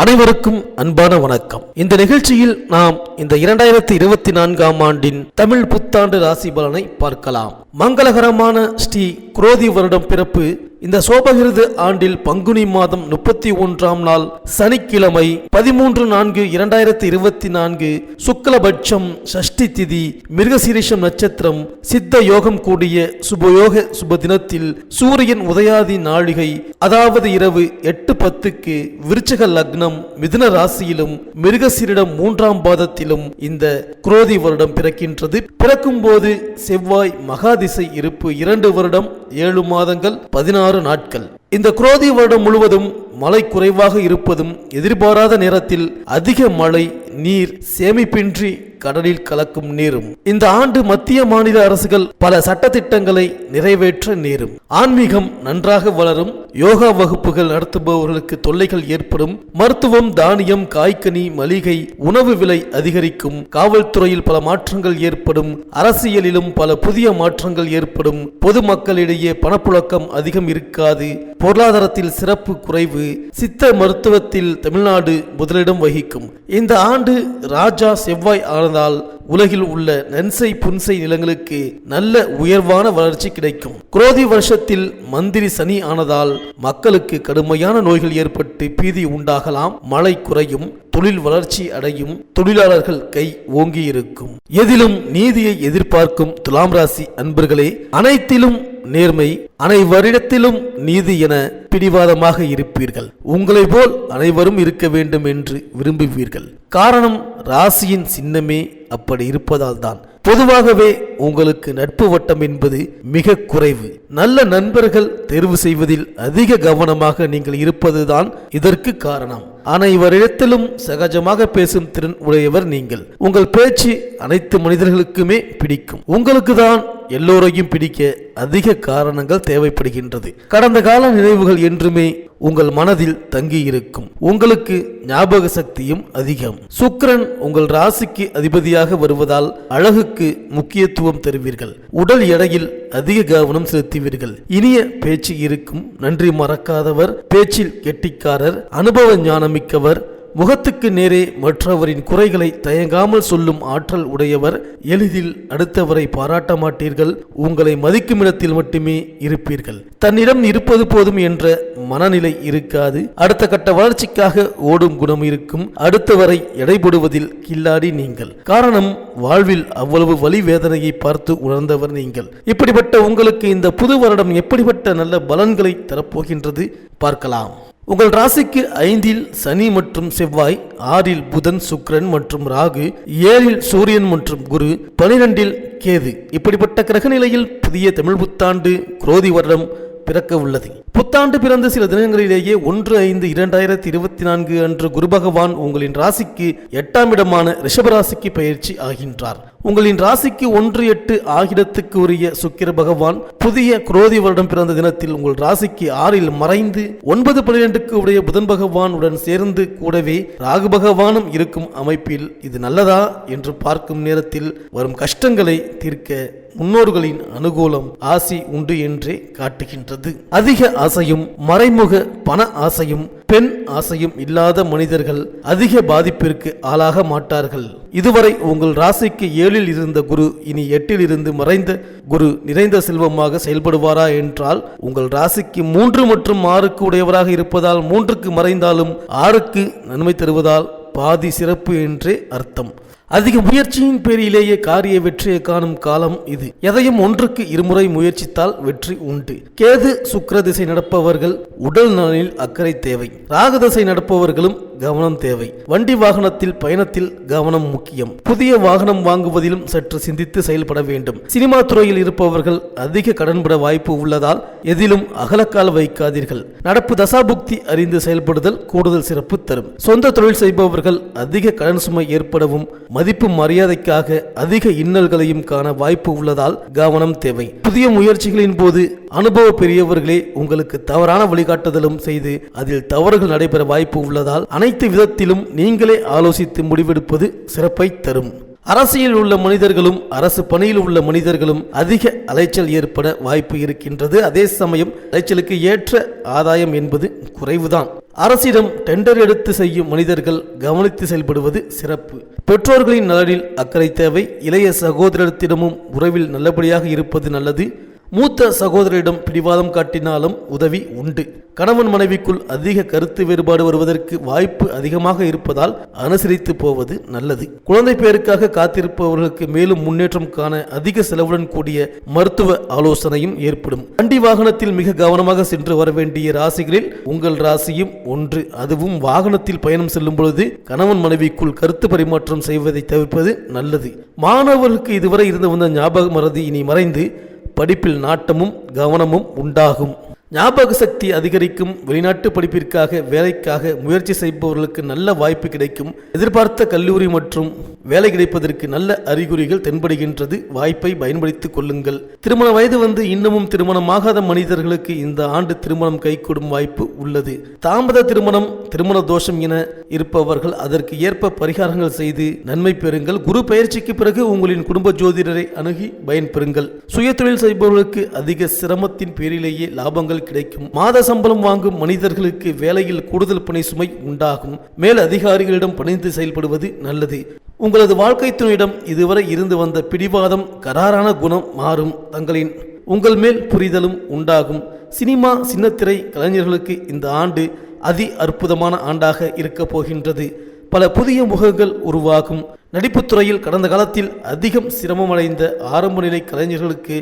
அனைவருக்கும் அன்பான வணக்கம். இந்த நிகழ்ச்சியில் நாம் இந்த 2024ஆம் ஆண்டின் தமிழ் புத்தாண்டு ராசி பலனை பார்க்கலாம். மங்களகரமான ஸ்ரீ குரோதி வருடம் பிறப்பு இந்த சோபகிருது ஆண்டில் பங்குனி மாதம் 31ஆம் நாள் சனிக்கிழமை 13/4/2024 சுக்லபட்சம் சஷ்டி திதி மிருகசீரிஷம் நட்சத்திரம் சித்த யோகம் கூடிய சுபயோக சுப தினத்தில் சூரியன் உதயாதி நாழிகை அதாவது இரவு 8:10க்கு விருச்சிக லக்னம் மிதுன ராசியிலும் மிருகசீரிடம் 3ஆம் பாதத்திலும் இந்த குரோதி வருடம் பிறக்கின்றது. பிறக்கும் போது செவ்வாய் மகாதிசை இருப்பு 2 வருடம் 7 மாதங்கள் 16 நாட்கள். இந்த குரோதி வருடம் முழுவதும் மழை குறைவாக இருப்பதும் எதிர்பாராத நேரத்தில் அதிக மழை நீர் சேமிப்பின்றி கடலில் கலக்கும் நேரும். இந்த ஆண்டு மத்திய மாநில அரசுகள் பல சட்டத்திட்டங்களை நிறைவேற்ற நேரும். ஆன்மீகம் நன்றாக வளரும். யோகா வகுப்புகள் நடத்துபவர்களுக்கு தொல்லைகள் ஏற்படும். மருத்துவம், தானியம், காய்கனி, மளிகை, உணவு விலை அதிகரிக்கும். காவல்துறையில் பல மாற்றங்கள் ஏற்படும். அரசியலிலும் பல புதிய மாற்றங்கள் ஏற்படும். பொதுமக்களிடையே பணப்புழக்கம் அதிகம் இருக்காது. பொருளாதாரத்தில் சிறப்பு குறைவு. சித்த மருத்துவத்தில் தமிழ்நாடு முதலிடம் வகிக்கும். இந்த ஆண்டு ராஜா செவ்வாய் ஆனதால் உலகில் உள்ள நன்சை புன்சை நிலங்களுக்கு நல்ல உயர்வான வளர்ச்சி கிடைக்கும். குரோதி வருஷத்தில் மந்திரி சனி ஆனதால் மக்களுக்கு கடுமையான நோய்கள் ஏற்பட்டு பீதி உண்டாகலாம். மழை குறையும். தொழில் வளர்ச்சி அடையும். தொழிலாளர்கள் கை ஓங்கி இருக்கும். எதிலும் நீதியை எதிர்பார்க்கும் துலாம் ராசி அன்பர்களே, அனைத்திலும் நேர்மை, அனைவரிடத்திலும் நீதி என பிடிவாதமாக இருப்பீர்கள். உங்களை போல் அனைவரும் இருக்க வேண்டும் என்று விரும்புவீர்கள். காரணம் ராசியின் சின்னமே அப்படி இருப்பதால் தான். பொதுவாகவே உங்களுக்கு நட்பு வட்டம் என்பது மிக குறைவு. நல்ல நண்பர்கள் தேர்வு செய்வதில் அதிக கவனமாக நீங்கள் இருப்பதுதான் இதற்கு காரணம். அனைவரிடத்திலும் சகஜமாக பேசும் திறன் உடையவர் நீங்கள். உங்கள் பேச்சு அனைத்து மனிதர்களுக்குமே பிடிக்கும். உங்களுக்கு தான் எல்லோரையும் பிடிக்க அதிக காரணங்கள் தேவைப்படுகின்றது. கடந்த கால நினைவுகள் என்றுமே உங்கள் மனதில் தங்கி இருக்கும். உங்களுக்கு ஞாபக சக்தியும் அதிகம். சுக்கிரன் உங்கள் ராசிக்கு அதிபதியாக வருவதால் அழகுக்கு முக்கியத்துவம் தருவீர்கள். உடல் எடையில் அதிக கவனம் செலுத்துவீர்கள். இனிய பேச்சு இருக்கும். நன்றி மறக்காதவர், பேச்சில் கெட்டிக்காரர், அனுபவ ஞானமிக்கவர், முகத்துக்கு நேரே மற்றவரின் குறைகளை தயங்காமல் சொல்லும் ஆற்றல் உடையவர். எளிதில் அடுத்தவரை பாராட்ட மாட்டீர்கள். உங்களை மதிக்கும் இடத்தில் மட்டுமே இருப்பீர்கள். தன்னிடம் இருப்பது போதும் என்ற மனநிலை இருக்காது. அடுத்த கட்ட வளர்ச்சிக்காக ஓடும் குணம் இருக்கும். அடுத்தவரை எடைபடுவதில் கில்லாடி நீங்கள். காரணம், வாழ்வில் அவ்வளவு வலி வேதனையை பார்த்து உணர்ந்தவர் நீங்கள். இப்படிப்பட்ட உங்களுக்கு இந்த புது வருடம் எப்படிப்பட்ட நல்ல பலன்களை தரப்போகின்றது பார்க்கலாம். உங்கள் ராசிக்கு 5இல் சனி மற்றும் செவ்வாய், 6இல் புதன், சுக்கிரன் மற்றும் ராகு, 7இல் சூரியன் மற்றும் குரு, 12இல் கேது. இப்படிப்பட்ட கிரக நிலையில் புதிய தமிழ் புத்தாண்டு குரோதி வருடம் பிறக்க உள்ளது. புத்தாண்டு பிறந்த சில தினங்களிலேயே 1/5/2024 அன்று குரு பகவான் உங்களின் ராசிக்கு 8ஆம் இடமான ரிஷபராசிக்கு பயிற்சி ஆகின்றார். உங்களின் ராசிக்கு 1/8 ஆகிடத்துக்கு உரிய சுக்கிர பகவான் புதிய குரோதி வருடம் பிறந்த தினத்தில் உங்கள் ராசிக்கு 6இல் மறைந்து 9/12க்கு உடைய புதன் பகவான் உடன் சேர்ந்து கூடவே ராகு பகவானும் இருக்கும் அமைப்பில் இது நல்லதா என்று பார்க்கும் நேரத்தில் வரும் கஷ்டங்களை தீர்க்க முன்னோர்களின் அனுகூலம் ஆசி உண்டு என்றே காட்டுகின்றது. அதிக ஆசையும் மறைமுக பண ஆசையும் பெண் ஆசையும் இல்லாத மனிதர்கள் அதிக பாதிப்பிற்கு ஆளாக மாட்டார்கள். இதுவரை உங்கள் ராசிக்கு 7இல் இருந்த குரு இனி 8இல் இருந்து மறைந்த குரு நிறைந்த செல்வமாக செயல்படுவாரா என்றால், உங்கள் ராசிக்கு 3 மற்றும் 6க்கு உடையவராக இருப்பதால் 3க்கு மறைந்தாலும் 6க்கு நன்மை தருவதால் பாதி சிறப்பு என்றே அர்த்தம். அதிக முயற்சியின் பேரிலேயே காரிய வெற்றியை காணும் காலம் இது. எதையும் ஒன்றுக்கு இருமுறை முயற்சித்தால் வெற்றி உண்டு. கேது சுக்கிர திசை நடப்பவர்கள் உடல் நலனில் அக்கறை தேவை. ராகு திசை நடப்பவர்களும் கவனம் தேவை. வண்டி வாகனத்தில் பயணத்தில் கவனம் முக்கியம். புதிய வாகனம் வாங்குவதிலும் சற்று சிந்தித்து செயல்பட வேண்டும். சினிமா துறையில் இருப்பவர்கள் அதிக கடன்பட வாய்ப்பு உள்ளதால் எதிலும் அகலக்கால் வைக்காதீர்கள். நடப்பு தசாபுக்தி அறிந்து செயல்படுதல் கூடுதல் சிறப்பு தரும். சொந்த தொழில் செய்பவர்கள் அதிக கடன் சுமை ஏற்படவும் மதிப்பு மரியாதைக்காக அதிக இன்னல்களையும் காண வாய்ப்பு உள்ளதால் கவனம் தேவை. புதிய முயற்சிகளின் போது அனுபவ பெரியவர்களே உங்களுக்கு தவறான வழிகாட்டுதலும் செய்து அதில் தவறுகள் நடைபெற வாய்ப்பு உள்ளதால் அனைத்து விதத்திலும் நீங்களே ஆலோசித்து முடிவெடுப்பது சிறப்பை தரும். அரசியல் உள்ள மனிதர்களும் அரசு பணியில் உள்ள மனிதர்களும் அதிக அலைச்சல் ஏற்பட வாய்ப்பு இருக்கின்றது. அதே சமயம் அலைச்சலுக்கு ஏற்ற ஆதாயம் என்பது குறைவுதான். அரசிடம் டெண்டர் எடுத்து செய்யும் மனிதர்கள் கவனித்து செயல்படுவது சிறப்பு. பெற்றோர்களின் நலனில் அக்கறை தேவை. இளைய சகோதரத்திடமும் உறவில் நல்லபடியாக இருப்பது நல்லது. மூத்த சகோதரிடம் பிடிவாதம் காட்டினாலும் உதவி உண்டு. கணவன் மனைவிக்குள் அதிக கருத்து வேறுபாடு வருவதற்கு வாய்ப்பு அதிகமாக இருப்பதால் அனுசரித்து போவது நல்லது. குழந்தை பேருக்காக காத்திருப்பவர்களுக்கு மேலும் முன்னேற்றம் காண அதிக செலவுடன் கூடிய மருத்துவ ஆலோசனையும் ஏற்படும். வண்டி வாகனத்தில் மிக கவனமாக சென்று வர வேண்டிய ராசிகளில் உங்கள் ராசியும் ஒன்று. அதுவும் வாகனத்தில் பயணம் செல்லும் பொழுது கணவன் மனைவிக்குள் கருத்து பரிமாற்றம் செய்வதை தவிர்ப்பது நல்லது. மாணவர்களுக்கு இதுவரை இருந்து வந்த ஞாபக மறதி இனி மறைந்து படிப்பில் நாட்டமும் கவனமும் உண்டாகும். ஞாபக சக்தி அதிகரிக்கும். வெளிநாட்டு படிப்பிற்காக வேலைக்காக முயற்சி செய்பவர்களுக்கு நல்ல வாய்ப்பு கிடைக்கும். எதிர்பார்த்த கல்லூரி மற்றும் வேலை கிடைப்பதற்கு நல்ல அறிகுறிகள் தென்படுகின்றது. வாய்ப்பை பயன்படுத்திக் கொள்ளுங்கள். திருமண வயது வந்து இன்னமும் திருமணமாகாத மனிதர்களுக்கு இந்த ஆண்டு திருமணம் கைகூடும் வாய்ப்பு உள்ளது. தாமத திருமணம், திருமண தோஷம் என இருப்பவர்கள் அதற்கு ஏற்ப பரிகாரங்கள் செய்து நன்மை பெறுங்கள். குரு பயிற்சிக்கு பிறகு உங்களின் குடும்ப ஜோதிடரை அணுகி பயன்பெறுங்கள். சுயதொழில் செய்பவர்களுக்கு அதிக சிரமத்தின் பேரிலேயே லாபங்கள் கிடைக்கும். மாத சம்பளம் வாங்கும் மனிதர்களுக்கு வேலையில் கூடுதல் பணி சுமை உண்டாகும். மேல் அதிகாரிகளிடம் பணிந்து செயல்படுவது நல்லது. உங்களது வாழ்க்கை துணையிடம் இதுவரை இருந்து வந்த பிடிவாதம், கராரான குணம் மாறும். உங்கள் மேல் புரிதலும் உண்டாகும். சினிமா, சின்னத்திரை கலைஞர்களுக்கு இந்த ஆண்டு அதி அற்புதமான ஆண்டாக இருக்கப் போகின்றது. பல புதிய முகங்கள் உருவாகும். நடிப்புத்துறையில் கடந்த காலத்தில் அதிகம் சிரமமடைந்த ஆரம்ப நிலை கலைஞர்களுக்கு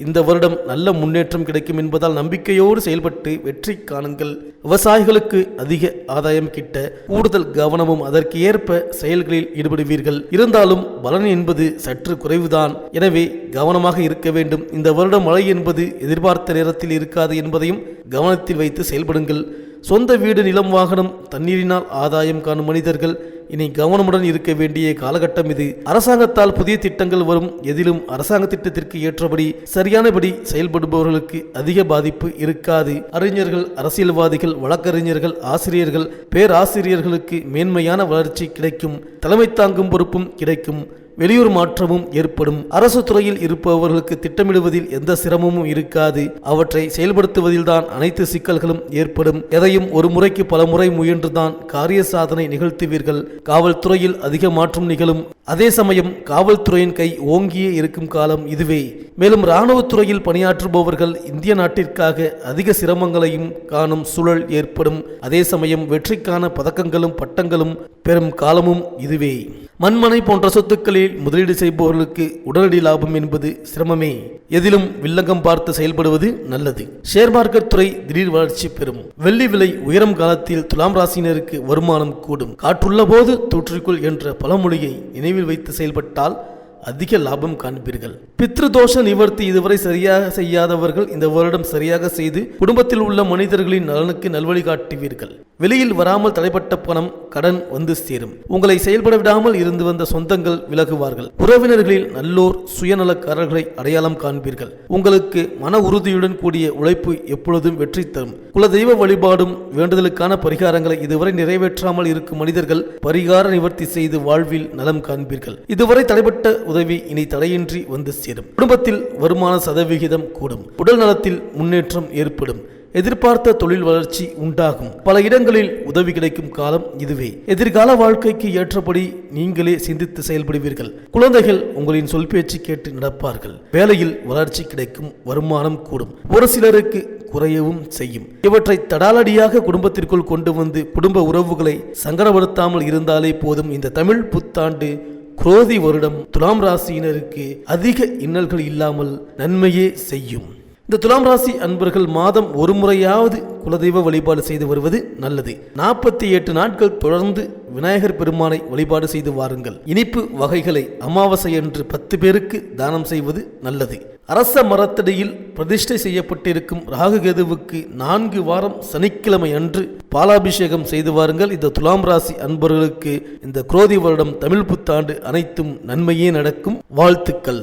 இந்த வருடம் நல்ல முன்னேற்றம் கிடைக்கும் என்பதால் நம்பிக்கையோடு செயல்பட்டு வெற்றி காணுங்கள். விவசாயிகளுக்கு அதிக ஆதாயம் கிட்ட கூடுதல் கவனமும் அதற்கு ஏற்ப செயல்களில் ஈடுபடுவீர்கள். இருந்தாலும் பலன் என்பது சற்று குறைவுதான். எனவே கவனமாக இருக்க வேண்டும். இந்த வருடம் மழை என்பது எதிர்பார்த்த நேரத்தில் இருக்காது என்பதையும் கவனத்தில் வைத்து செயல்படுங்கள். சொந்த வீடு, நிலம், வாகனம், தண்ணீரினால் ஆதாயம் காணும் மனிதர்கள் இனி கவனமுடன் இருக்க வேண்டிய காலகட்டம் இது. அரசாங்கத்தால் புதிய திட்டங்கள் வரும். எதிலும் அரசாங்க திட்டத்திற்கு ஏற்றபடி சரியானபடி செயல்படுபவர்களுக்கு அதிக பாதிப்பு இருக்காது. அறிஞர்கள், அரசியல்வாதிகள், வழக்கறிஞர்கள், ஆசிரியர்கள், பேராசிரியர்களுக்கு மேன்மையான வளர்ச்சி கிடைக்கும். தலைமை தாங்கும் பொறுப்பும் கிடைக்கும். வெளியூர் மாற்றமும் ஏற்படும். அரசு துறையில் இருப்பவர்களுக்கு திட்டமிடுவதில் எந்த சிரமமும் இருக்காது. அவற்றை செயல்படுத்துவதில் தான் அனைத்து சிக்கல்களும் ஏற்படும். எதையும் ஒரு முறைக்கு பல முறை முயன்றுதான் காரிய சாதனை நிகழ்த்துவீர்கள். காவல்துறையில் அதிக மாற்றம் நிகழும். அதே சமயம் காவல்துறையின் கை ஓங்கியே இருக்கும் காலம் இதுவே. மேலும் இராணுவத்துறையில் பணியாற்றுபவர்கள் இந்திய நாட்டிற்காக அதிக சிரமங்களையும் காணும் சூழல் ஏற்படும். அதே சமயம் வெற்றிக்கான பதக்கங்களும் பட்டங்களும் பெறும் காலமும் இதுவே. மண்மனை போன்ற சொத்துக்களில் முதலீடு செய்பவர்களுக்கு உடனடி லாபம் என்பது சிரமமே. எதிலும் வில்லங்கம் பார்த்து செயல்படுவது நல்லது. ஷேர் மார்க்கெட் துறை திடீர் வளர்ச்சி பெறும். வெள்ளி விலை உயரும் காலத்தில் துலாம் ராசியினருக்கு வருமானம் கூடும். காற்றுள்ள போது தூற்றிக்குள் என்ற பழமொழியை நினைவில் வைத்து செயல்பட்டால் அதிக லாபம் காண்பீர்கள். பித்ருதோஷ நிவர்த்தி இதுவரை சரியாக செய்யாதவர்கள் இந்த வருடம் சரியாக செய்து குடும்பத்தில் உள்ள மனிதர்களின் நலனுக்கு நல்வழி காட்டுவீர்கள். வெளியில் வராமல் தடைப்பட்ட பணம், கடன் வந்து சேரும். உங்களை செயல்பட விடாமல் இருந்து வந்த சொந்தங்கள் விலகுவார்கள். உறவினர்களில் நல்லோர், சுயநலக்காரர்களை அடையாளம் காண்பீர்கள். உங்களுக்கு மன உறுதியுடன் கூடிய உழைப்பு எப்பொழுதும் வெற்றி தரும். குலதெய்வ வழிபாடும் வேண்டுதலுக்கான பரிகாரங்களை இதுவரை நிறைவேற்றாமல் இருக்கும் மனிதர்கள் பரிகார நிவர்த்தி செய்து வாழ்வில் நலம் காண்பீர்கள். இதுவரை தடைப்பட்ட உதவி இனி தடையின்றி வந்து சேரும். குடும்பத்தில் வருமான சதவிகிதம் கூடும். உடல் நலத்தில் முன்னேற்றம் ஏற்படும். எதிர்பார்த்த தொழில் வளர்ச்சி உண்டாகும். பல இடங்களில் உதவி கிடைக்கும் காலம் இதுவே. எதிர்கால வாழ்க்கைக்கு ஏற்றபடி நீங்களே சிந்தித்து செயல்படுவீர்கள். குழந்தைகள் உங்களின் சொல் பேச்சு கேட்டு நடப்பார்கள். வேலையில் வளர்ச்சி கிடைக்கும். வருமானம் கூடும். ஒரு சிலருக்கு குறையவும் செய்யும். இவற்றை தடாலடியாக குடும்பத்திற்குள் கொண்டு வந்து குடும்ப உறவுகளை சங்கடப்படுத்தாமல் இருந்தாலே போதும். இந்த தமிழ் புத்தாண்டு குரோதி வருடம் துலாம் ராசியினருக்கு அதிக இன்னல்கள் இல்லாமல் நன்மையே செய்யும். இந்த துலாம் ராசி அன்பர்கள் மாதம் ஒரு முறையாவது குலதெய்வ வழிபாடு செய்து வருவது நல்லது. 48 நாட்கள் தொடர்ந்து விநாயகர் பெருமானை வழிபாடு செய்து வாருங்கள். இனிப்பு வகைகளை அமாவாசை அன்று 10 பேருக்கு தானம் செய்வது நல்லது. அரச மரத்தடியில் பிரதிஷ்டை செய்யப்பட்டிருக்கும் ராகுகேதுவுக்கு 4 வாரம் சனிக்கிழமை அன்று பாலாபிஷேகம் செய்து வாருங்கள். இந்த துலாம் ராசி அன்பர்களுக்கு இந்த குரோதி வருடம் தமிழ் புத்தாண்டு அனைத்தும் நன்மையே நடக்கும். வாழ்த்துக்கள்.